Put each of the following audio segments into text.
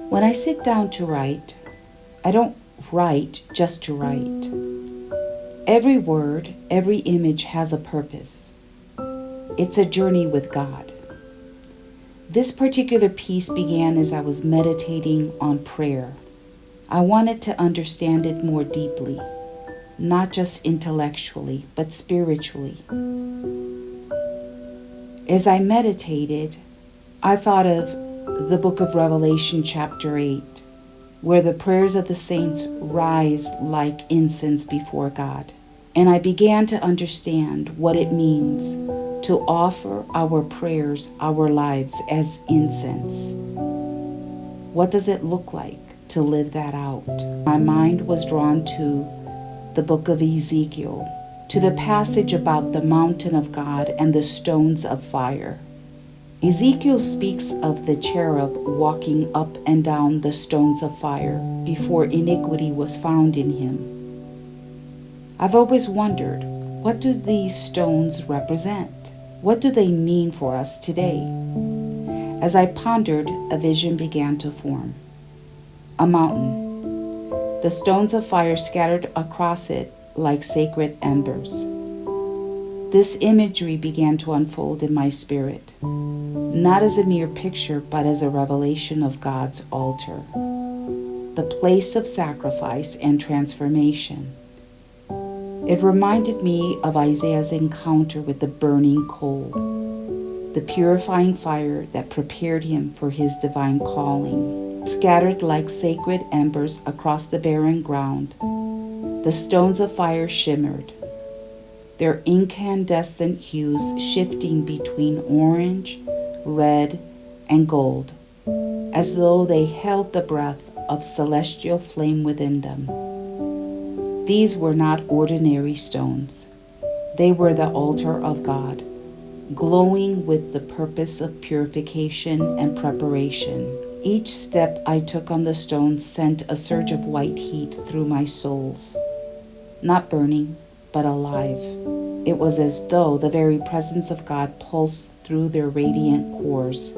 When I sit down to write, I don't write just to write. Every word, every image has a purpose. It's a journey with God. This particular piece began as I was meditating on prayer. I wanted to understand it more deeply, not just intellectually, but spiritually. As I meditated, I thought of the book of Revelation chapter 8, where the prayers of the saints rise like incense before God. And I began to understand what it means to offer our prayers, our lives as incense. What does it look like to live that out? My mind was drawn to the book of Ezekiel, to the passage about the mountain of God and the stones of fire. Ezekiel speaks of the cherub walking up and down the stones of fire before iniquity was found in him. I've always wondered, what do these stones represent? What do they mean for us today? As I pondered, a vision began to form. A mountain. The stones of fire scattered across it like sacred embers. This imagery began to unfold in my spirit, not as a mere picture, but as a revelation of God's altar, the place of sacrifice and transformation. It reminded me of Isaiah's encounter with the burning coal, the purifying fire that prepared him for his divine calling. Scattered like sacred embers across the barren ground, the stones of fire shimmered, their incandescent hues shifting between orange, red, and gold, as though they held the breath of celestial flame within them. These were not ordinary stones. They were the altar of God, glowing with the purpose of purification and preparation. Each step I took on the stones sent a surge of white heat through my soles, not burning, but alive. It was as though the very presence of God pulsed through their radiant cores,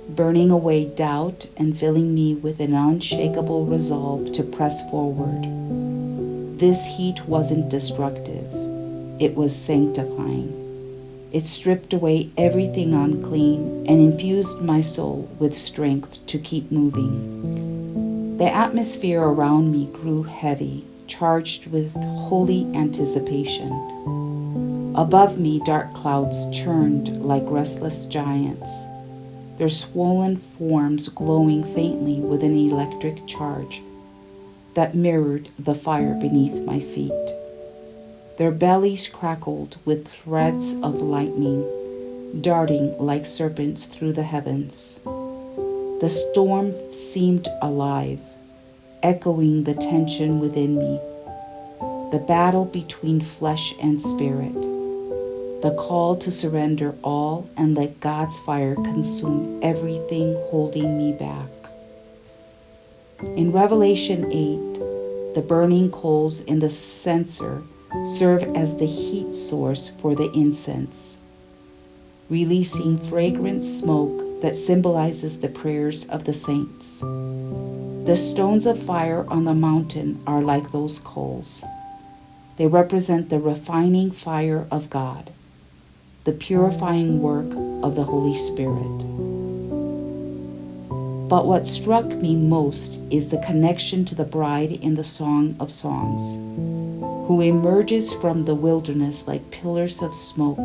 burning away doubt and filling me with an unshakable resolve to press forward. This heat wasn't destructive. It was sanctifying. It stripped away everything unclean and infused my soul with strength to keep moving. The atmosphere around me grew heavy, charged with holy anticipation. Above me, dark clouds churned like restless giants, their swollen forms glowing faintly with an electric charge that mirrored the fire beneath my feet. Their bellies crackled with threads of lightning, darting like serpents through the heavens. The storm seemed alive, echoing the tension within me, the battle between flesh and spirit, the call to surrender all and let God's fire consume everything holding me back. In Revelation 8, the burning coals in the censer serve as the heat source for the incense, releasing fragrant smoke that symbolizes the prayers of the saints. The stones of fire on the mountain are like those coals. They represent the refining fire of God, the purifying work of the Holy Spirit. But what struck me most is the connection to the bride in the Song of Songs, who emerges from the wilderness like pillars of smoke,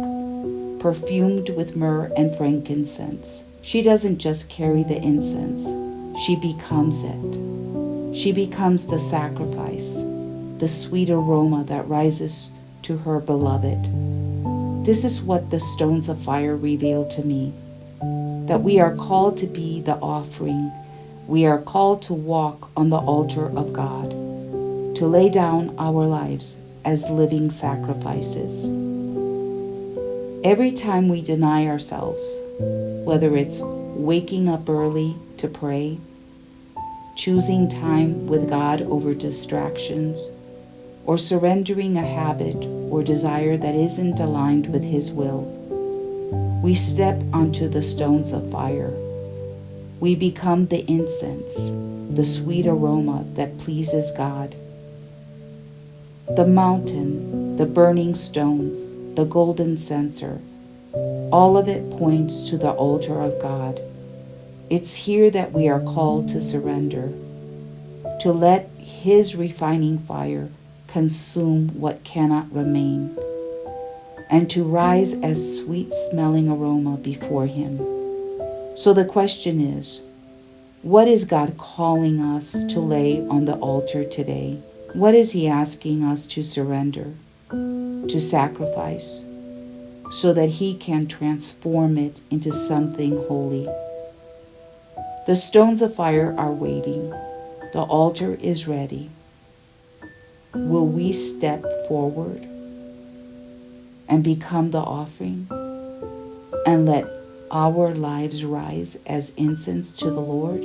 perfumed with myrrh and frankincense. She doesn't just carry the incense, she becomes it. She becomes the sacrifice, the sweet aroma that rises to her beloved. This is what the stones of fire reveal to me, that we are called to be the offering. We are called to walk on the altar of God, to lay down our lives as living sacrifices. Every time we deny ourselves, whether it's waking up early to pray, choosing time with God over distractions, or surrendering a habit or desire that isn't aligned with His will, we step onto the stones of fire. We become the incense, the sweet aroma that pleases God. The mountain, the burning stones, the golden censer, all of it points to the altar of God. It's here that we are called to surrender, to let His refining fire consume what cannot remain, and to rise as sweet-smelling aroma before Him. So the question is, what is God calling us to lay on the altar today? What is He asking us to surrender, to sacrifice, so that He can transform it into something holy? The stones of fire are waiting. The altar is ready. Will we step forward and become the offering and let our lives rise as incense to the Lord?